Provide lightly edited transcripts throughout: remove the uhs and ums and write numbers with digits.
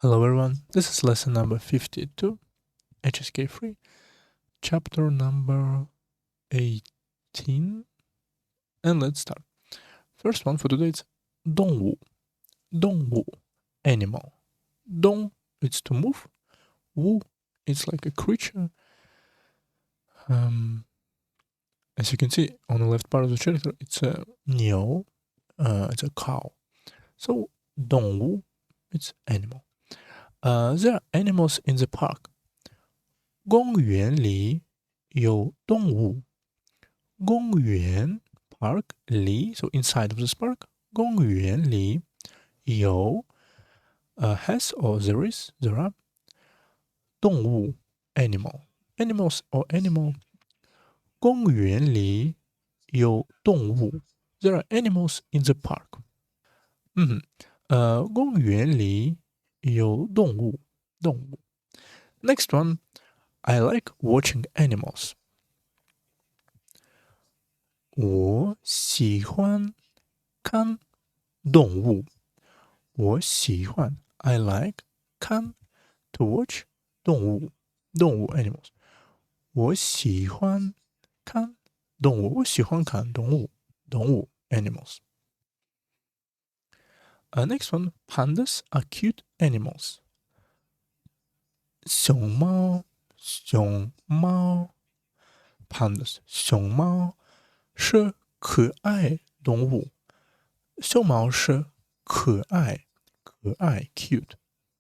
Hello everyone, this is lesson number 52, HSK free, chapter number 18, and let's start. First one for today is 动物, 动物, animal. 动 it's to move, 物 it's like a creature. As you can see on the left part of the chapter, it's a 牛, it's a cow. So 动物 it's animal. There are animals in the park. 公园里有动物。公园 park 里 so inside of this park 公园里有has or there are 动物 animals or animal 公园里有动物 there are animals in the park 公园里有动物 next one I like watching animals 我喜欢看动物。我喜欢 I like 看 to watch 动物 animals。我喜欢看动物。我喜欢看动物 animals。Next one, pandas are cute animals. 熊猫 pandas 熊猫是可爱动物。熊猫是可爱 cute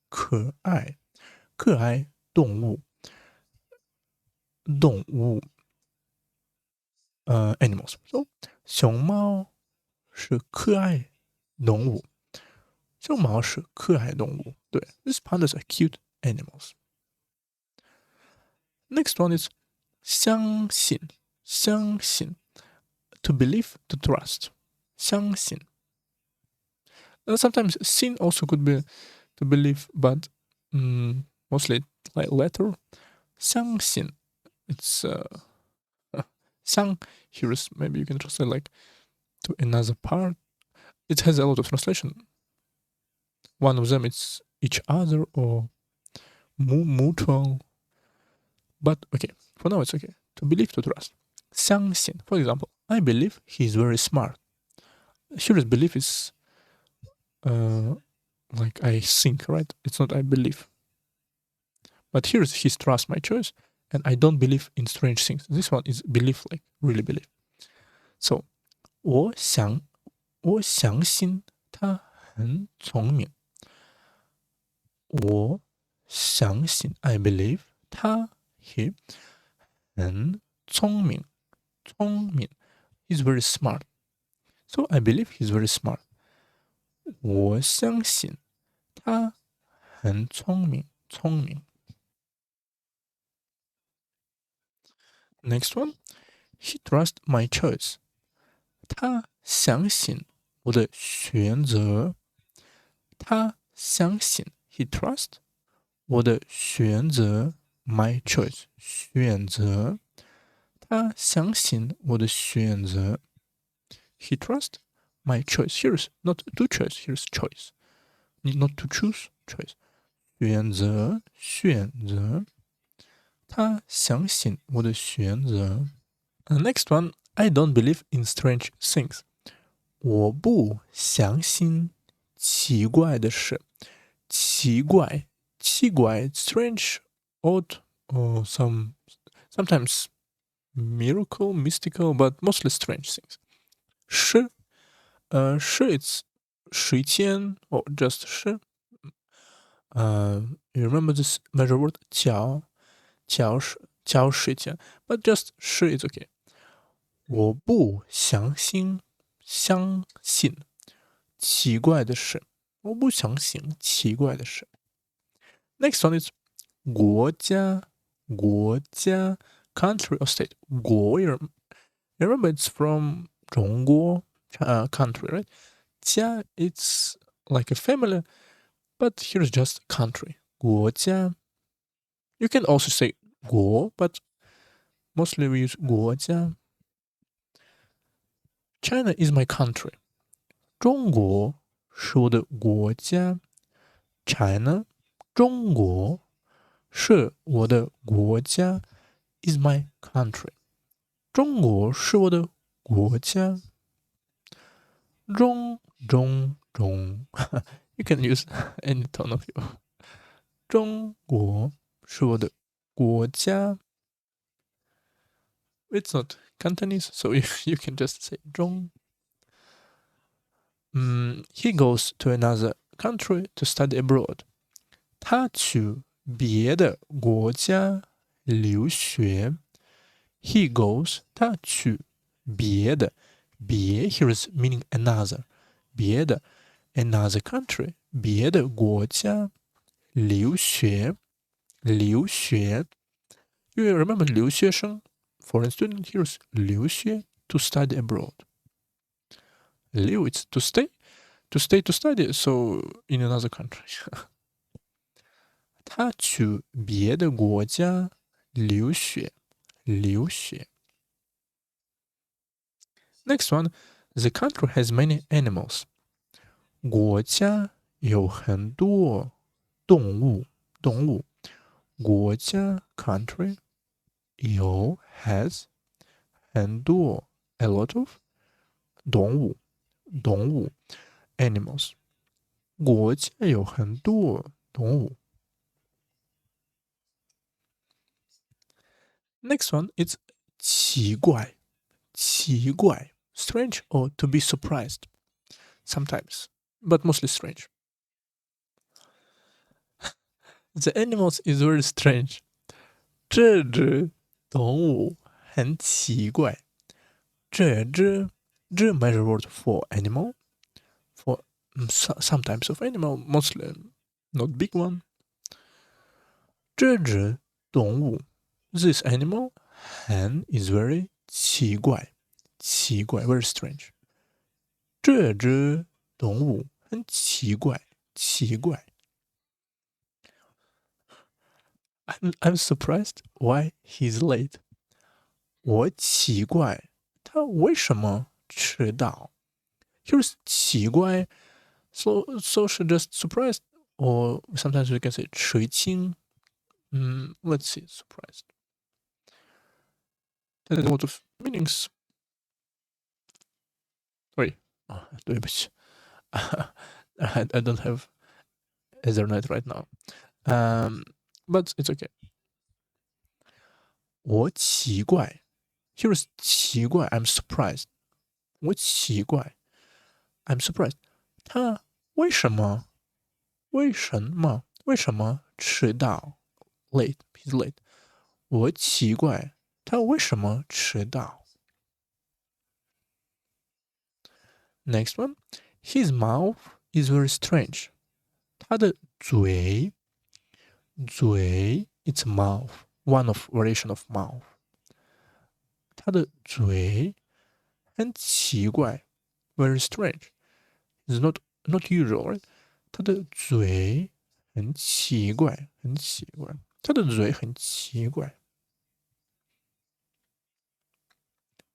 可爱动物animals so 熊猫是可爱动物熊猫是可爱动物对 these pandas are cute animals. Next one is 相信 to believe to trust 相信 sometimes sin also could be to believe, but mostly like letter. 相信 it's 相 here is maybe you can translate like to another part. It has a lot of translation. One of them is each other or mutual. But okay, for now it's okay. To believe, to trust. 相信 for example, I believe he's very smart. Here is belief is like I think, right? It's not I believe. But here's his trust my choice, and I don't believe in strange things. This one is belief, like really believe. So 我相信他很聪明。我相信 I believe he 很聪明。He's very smart. So I believe he's very smart. 我相信他很聪明。Next one, he trusts my choice. 他相信我的选择。他相信 he trusts 我的选择 my choice 选择。他相信我的选择。He trusts my choice. Here's not to choice. Here's choice. Need not to choose choice. 选择。他相信我的选择。Next one, I don't believe in strange things. 我不相信奇怪的事。奇怪 strange, odd, or sometimes miracle, mystical, but mostly strange things. 是 it's 时间 or just 是 you remember this measure word 交时间 but just 是 it's okay. 我不相信奇怪的事。我不相信奇怪的事。Next one is 国家 country or state. 国 remember it's from 中国 country, right? 家 it's like a family, but here's just country. 国家 You can also say 国 but mostly we use 国家 China is my country. 中国是我的国家 China 中国是我的国家 is my country. 中国是我的国家。中 You can use any tone of your. 中国是我的国家。It's not Cantonese, so you can just say 中。He goes to another country to study abroad. 他去别的国家留学。He goes, 他去别的，别 here is meaning another, 别的 another country, 别的国家留学。留学 You remember 留学生 foreign student, here is 留学 to study abroad. 留 it's to stay to study, so in another country. 他去别的国家留学。留学。Next one, the country has many animals. 国家有很多动物。动物。国家 country 有 has 很多 a lot of 动物。动物 animals. 国家有很多动物。Next one, it's 奇怪。奇怪 strange or to be surprised. Sometimes, but mostly strange. The animals is very strange. 这只动物很奇怪。这只 measure word for animal, for some types of animal, mostly not big one. 这只动物 this animal 很 is very 奇怪。奇怪 very strange. 这只动物很奇怪。奇怪。I'm surprised why he's late. 我奇怪他为什么迟到。Here's 奇怪 so she just surprised, or sometimes we can say 垂青。Let's see, surprised. There's a lot of meanings. 对不起。I don't have Ethernet right now. But it's okay. 我奇怪 Here's 奇怪 I'm surprised. 我奇怪 I'm surprised. 他为什么迟到 Late, he's late. 我奇怪他为什么迟到。Next one. His mouth is very strange. 他的嘴 it's mouth, one of variation of mouth. 他的嘴很奇怪 very strange. It's not usual, right? 他的嘴很奇怪。他的嘴很奇怪。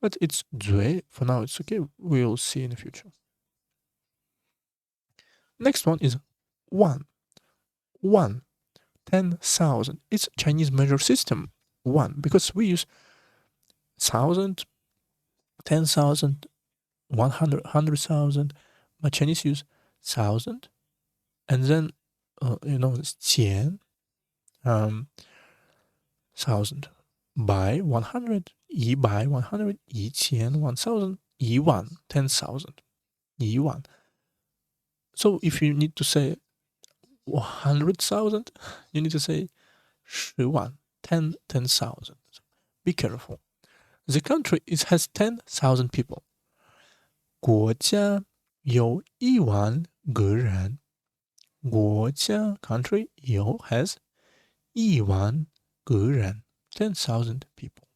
But it's 嘴 for now it's okay. We'll see in the future. Next one is 1. 10,000. It's Chinese measure system 1 because we use 1,000, 10,000, 100, 100,000. But Chinese use 1,000 and then it's 10, 1,000 by 100, 1 by 100, 1,000, 1,000, 1,000, 10,000, 1,000. So if you need to say 100,000, you need to say 10,000, 10,000. Be careful. The country has 10,000 people. 国家有1,000,000个人。国家 country 有 has 1,000,000个人。10,000 people.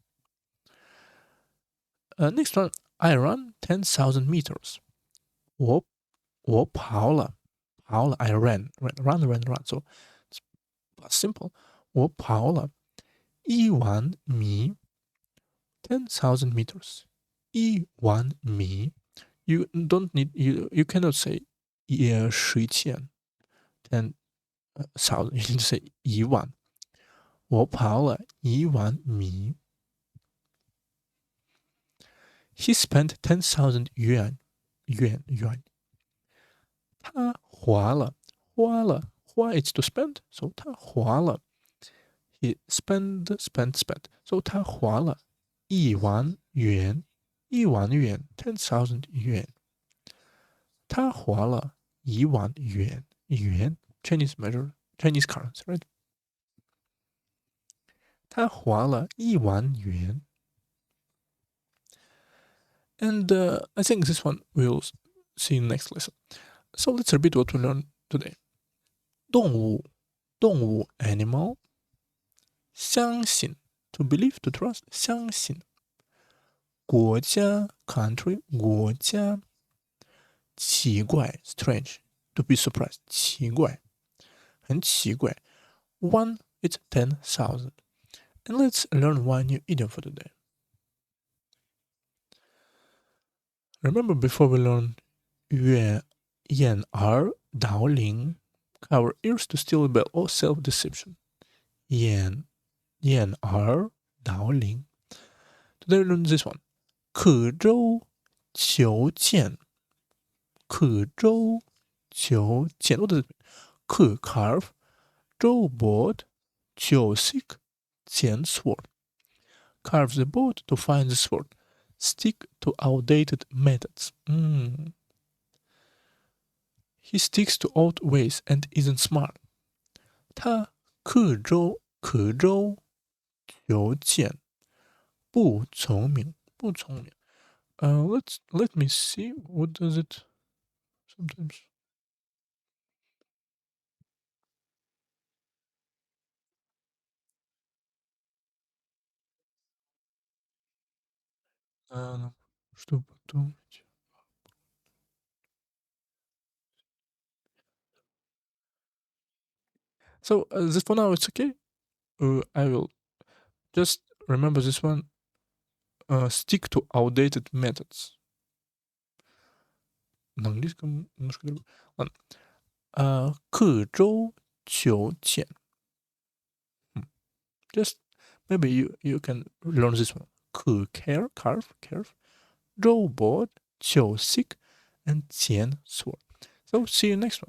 Next one, I run 10,000 meters. 我跑了 I ran. So it's simple. 我跑了1,000,000米 10,000 meters. 1,000,000米 You don't need you cannot say 10,000 thousand. You need to say 1,000.我跑了1万米。He spent 10,000 yuan. 他花了 it's to spend, so 他花了。He spent, so 他花了1,000,000 1,000,000 10,000 yuan. 他花了1,000,000 yuan, Chinese measure, Chinese currency, right? 他花了1,000,000 And I think this one we'll see in next lesson. So let's repeat what we learned today. 动物 animal. 相信 to believe, to trust, 相信。国家 country, 国家。奇怪 strange, to be surprised, 奇怪，很奇怪。One, it's 10,000. And let's learn one new idiom for today. Remember before we learn 悦掩耳盗铃, cover ears to steal a bell or self-deception. 掩耳盗铃. Today we learn this one. 刻舟求剑. 刻舟求剑. What does it mean? 刻 carve, 舟 boat, 求 seek, 剑 sword. Carve the boat to find the sword. Stick to outdated methods. He sticks to old ways and isn't smart. 他刻舟求剑，不聪明。Let me see. What does it sometimes? Что подумать? So this for now it's okay. I will just remember this one. Stick to outdated methods. На английском немножко другое. Ладно. 刻舟求剑. Just maybe you can learn this one. 刻 carve. 舟 boat, 求 seek, and 剑 sword. So see you next one.